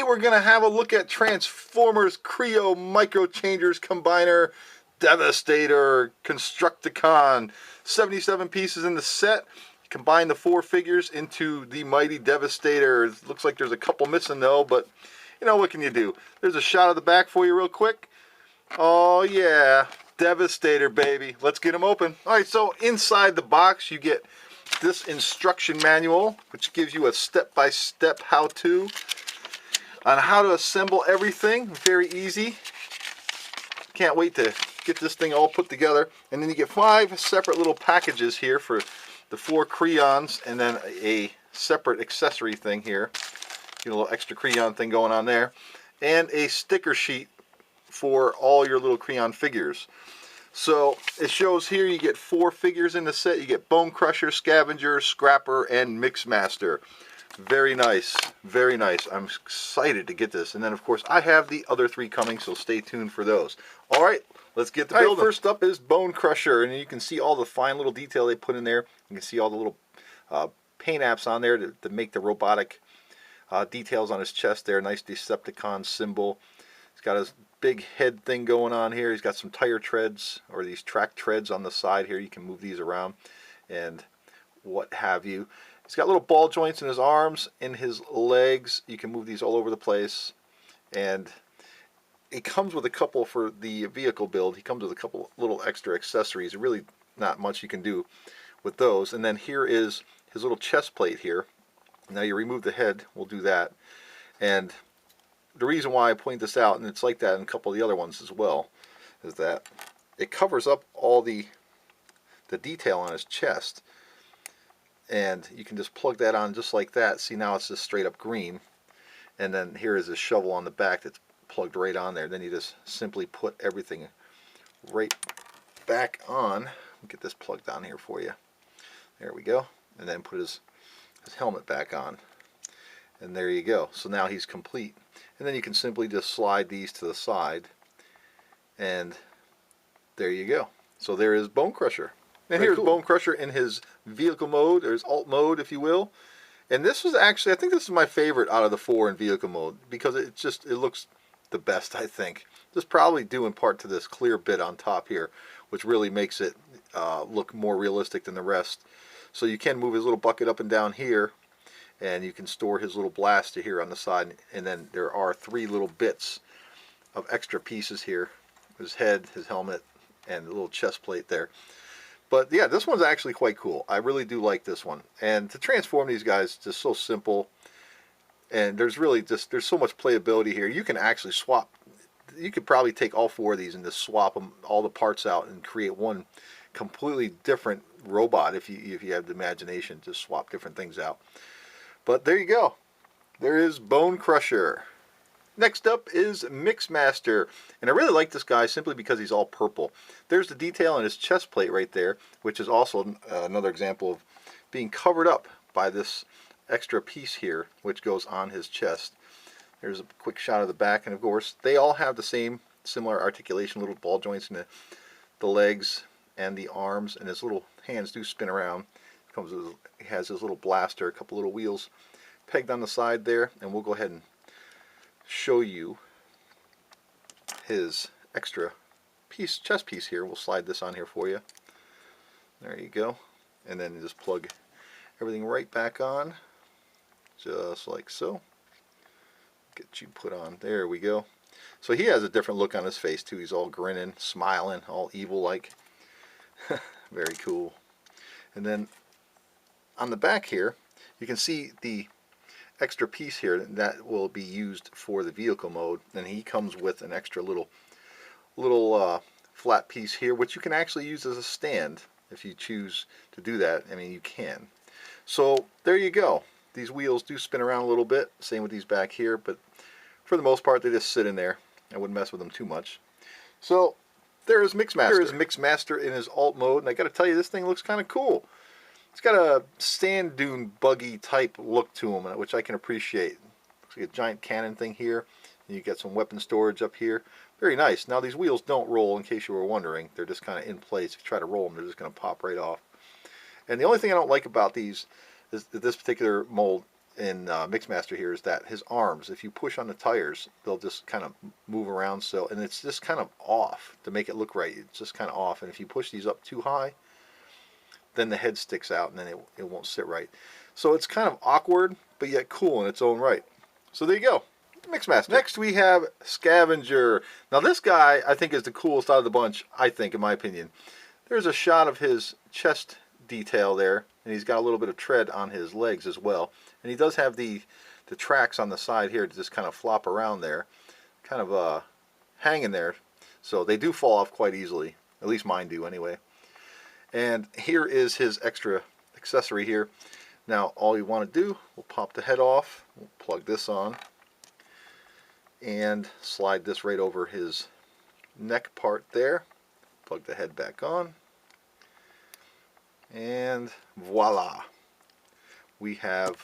we're going to have a look at Transformers Kre-O Micro Changers Combiner Devastator Constructicon. 77 pieces in the set. Combine the 4 figures into the mighty Devastator. It looks like there's a couple missing though, but you know, what can you do? There's a shot of the back for you real quick. Oh yeah, Devastator baby. Let's get them open. Alright, so inside the box you get this instruction manual, which gives you a step-by-step how-to on how to assemble everything. Very easy. Can't wait to get this thing all put together. And then you get 5 separate little packages here for the 4 crayons, and then a separate accessory thing here. Get a little extra crayon thing going on there. And a sticker sheet for all your little crayon figures. So it shows here you get 4 figures in the set. You get Bonecrusher, Scavenger, Scrapper, and Mixmaster. Very nice, very nice. I'm excited to get this. And then of course I have the other 3 coming, so stay tuned for those. Alright, let's get the build. First up is Bonecrusher, and you can see all the fine little detail they put in there. You can see all the little paint apps on there to make the robotic details on his chest there. Nice Decepticon symbol. He's got his big head thing going on here. He's got some tire treads, or these track treads on the side here. You can move these around and what have you. He's got little ball joints in his arms, in his legs. You can move these all over the place. And it comes with a couple for the vehicle build. He comes with a couple little extra accessories. Really not much you can do with those. And then here is his little chest plate here. Now you remove the head. We'll do that. And the reason why I point this out, and it's like that in a couple of the other ones as well, is that it covers up all the detail on his chest. And you can just plug that on just like that. See, now it's just straight up green. And then here is a shovel on the back that's plugged right on there. Then you just simply put everything right back on. Get this plugged on here for you. There we go. And then put his helmet back on. And there you go. So now he's complete. And then you can simply just slide these to the side. And there you go. So there is Bonecrusher. And here's Bonecrusher in his vehicle mode, or his alt mode, if you will. And this was actually, I think this is my favorite out of the 4 in vehicle mode, because it looks the best, I think. This is probably due in part to this clear bit on top here, which really makes it look more realistic than the rest. So you can move his little bucket up and down here, and you can store his little blaster here on the side. And then there are 3 little bits of extra pieces here. His head, his helmet, and the little chest plate there. But yeah, this one's actually quite cool. I really do like this one. And to transform these guys is just so simple. And there's so much playability here. You can actually swap. You could probably take all 4 of these and just swap them, all the parts out, and create one completely different robot if you have the imagination to swap different things out. But there you go. There is Bonecrusher. Next up is Mixmaster, and I really like this guy simply because he's all purple. There's the detail on his chest plate right there, which is also another example of being covered up by this extra piece here, which goes on his chest. There's a quick shot of the back, and of course they all have the same similar articulation, little ball joints in the legs and the arms, and his little hands do spin around. He has his little blaster, a couple little wheels pegged on the side there, and we'll go ahead and show you his extra chest piece here. We'll slide this on here for you. There you go. And then just plug everything right back on, just like so. Get you put on. There we go. So he has a different look on his face too. He's all grinning, smiling, all evil like. Very cool. And then on the back here you can see the extra piece here that will be used for the vehicle mode, and he comes with an extra little flat piece here, which you can actually use as a stand if you choose to do that. I mean, you can. So there you go. These wheels do spin around a little bit, same with these back here, but for the most part they just sit in there. I wouldn't mess with them too much. So there is Mixmaster. There is Mixmaster in his alt mode, and I gotta tell you, this thing looks kind of cool. It's got a sand dune buggy type look to him, which I can appreciate. Looks like a giant cannon thing here, and you get some weapon storage up here. Very nice. Now these wheels don't roll, in case you were wondering. They're just kind of in place. If you try to roll them, they're just going to pop right off. And the only thing I don't like about these is that this particular mold Mixmaster here is that his arms, if you push on the tires, they'll just kind of move around. So, and it's just kind of off to make it look right. It's just kind of off. And if you push these up too high, then the head sticks out and then it won't sit right. So it's kind of awkward, but yet cool in its own right. So there you go. Mixmaster. Next we have Scavenger. Now this guy I think is the coolest out of the bunch, I think, in my opinion. There's a shot of his chest detail there, and he's got a little bit of tread on his legs as well. And he does have the tracks on the side here to just kind of flop around there, kind of hanging there. So they do fall off quite easily. At least mine do anyway. And here is his extra accessory here. Now all you want to do, we'll pop the head off, we'll plug this on, and slide this right over his neck part there. Plug the head back on, and voila, we have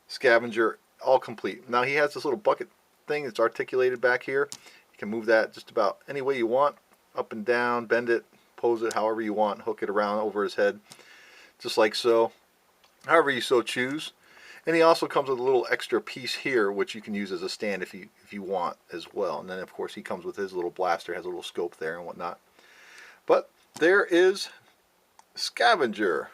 Scavenger all complete. Now he has this little bucket thing that's articulated back here. You can move that just about any way you want, up and down, bend it, pose it however you want, hook it around over his head, just like so, however you so choose. And he also comes with a little extra piece here, which you can use as a stand if you want as well. And then of course he comes with his little blaster, has a little scope there and whatnot. But there is Scavenger.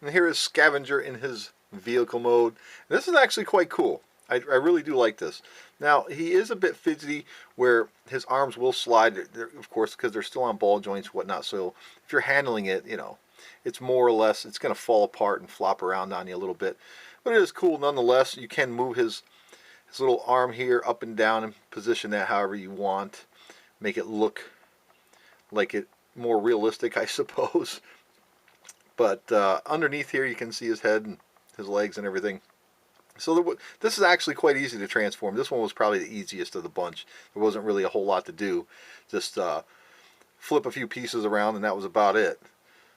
And here is Scavenger in his vehicle mode. And this is actually quite cool. I really do like this. Now, he is a bit fidgety where his arms will slide, of course, because they're still on ball joints and whatnot. So if you're handling it, you know, it's more or less, it's going to fall apart and flop around on you a little bit. But it is cool nonetheless. You can move his little arm here up and down and position that however you want. Make it look like it more realistic, I suppose. But underneath here you can see his head and his legs and everything. So this is actually quite easy to transform. This one was probably the easiest of the bunch. There wasn't really a whole lot to do. Just flip a few pieces around and that was about it.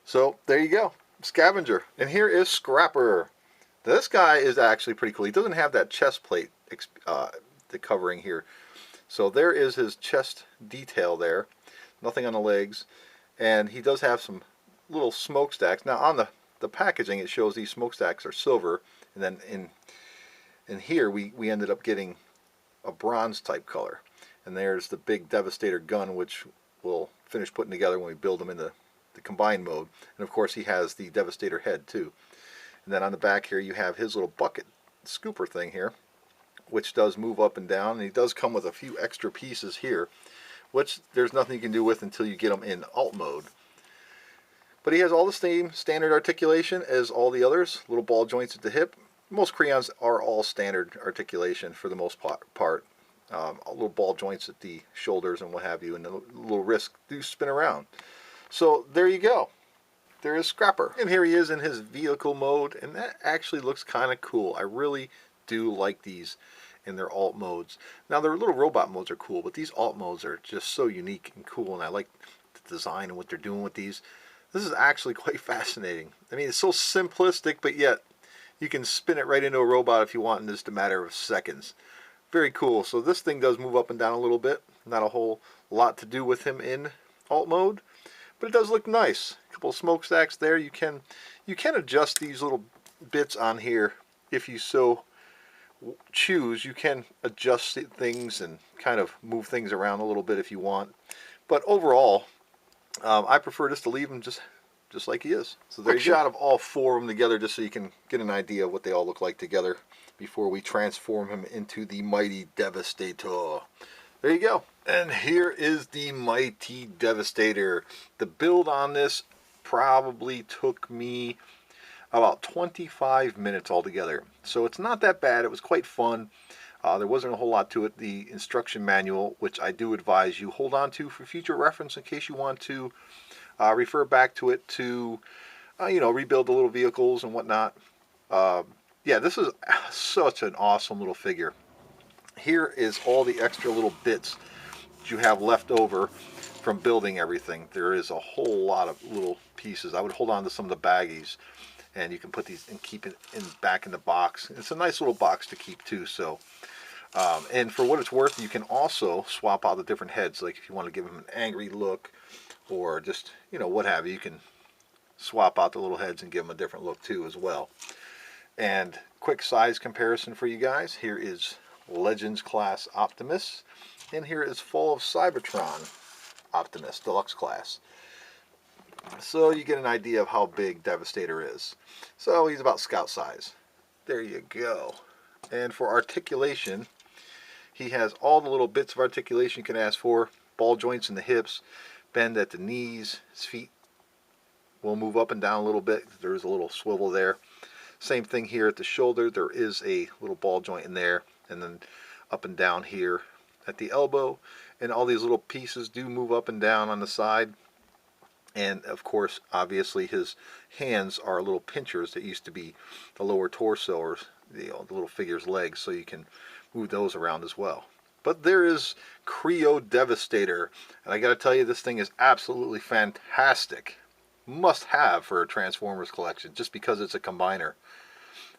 So there you go, Scavenger. And here is Scrapper. This guy is actually pretty cool. He doesn't have that chest plate, the covering here. So there is his chest detail there. Nothing on the legs. And he does have some little smokestacks. Now on the packaging it shows these smokestacks are silver. And then in here we ended up getting a bronze type color. And there's the big Devastator gun, which we'll finish putting together when we build them in the combined mode. And of course he has the Devastator head too. And then on the back here you have his little bucket scooper thing here, which does move up and down. And he does come with a few extra pieces here, which there's nothing you can do with until you get them in alt mode. But he has all the same standard articulation as all the others. Little ball joints at the hip. Most crayons are all standard articulation for the most part. Little ball joints at the shoulders and what have you, and the little wrists do spin around. So there you go. There is Scrapper. And here he is in his vehicle mode, and that actually looks kind of cool. I really do like these in their alt modes. Now their little robot modes are cool, but these alt modes are just so unique and cool, and I like the design and what they're doing with these. This is actually quite fascinating. I mean, it's so simplistic, but yet you can spin it right into a robot if you want in just a matter of seconds. Very cool. So this thing does move up and down a little bit. Not a whole lot to do with him in alt mode, but it does look nice. A couple of smokestacks there. You can adjust these little bits on here if you so choose. You can adjust things and kind of move things around a little bit if you want. But overall, I prefer just to leave him just like he is. So there's a shot of all four of them together just so you can get an idea of what they all look like together before we transform him into the mighty Devastator. There you go. And here is the mighty Devastator. The build on this probably took me about 25 minutes altogether. So it's not that bad. It was quite fun. There wasn't a whole lot to it. The instruction manual, which I do advise you hold on to for future reference in case you want to refer back to it to, rebuild the little vehicles and whatnot. Yeah, this is such an awesome little figure. Here is all the extra little bits that you have left over from building everything. There is a whole lot of little pieces. I would hold on to some of the baggies, and you can put these and keep it back in the box. It's a nice little box to keep too. So, and for what it's worth, you can also swap out the different heads. Like if you want to give them an angry look, or just what have you, you can swap out the little heads and give them a different look too as well. And quick size comparison for you guys. Here is Legends class Optimus, and here is Fall of Cybertron Optimus Deluxe class. So you get an idea of how big Devastator is. So he's about scout size. There you go. And for articulation, he has all the little bits of articulation you can ask for. Ball joints in the hips, bend at the knees. His feet will move up and down a little bit. There is a little swivel there. Same thing here at the shoulder. There is a little ball joint in there, and then up and down here at the elbow. And all these little pieces do move up and down on the side. And of course, obviously, his hands are little pinchers that used to be the lower torso, or the little figure's legs, so you can move those around as well. But there is Kre-O Devastator, and I got to tell you, this thing is absolutely fantastic. Must have for a Transformers collection, just because it's a combiner.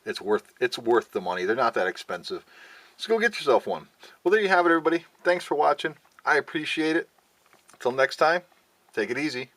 It's worth the money. They're not that expensive, so go get yourself one. Well, there you have it, everybody. Thanks for watching. I appreciate it. Until next time, take it easy.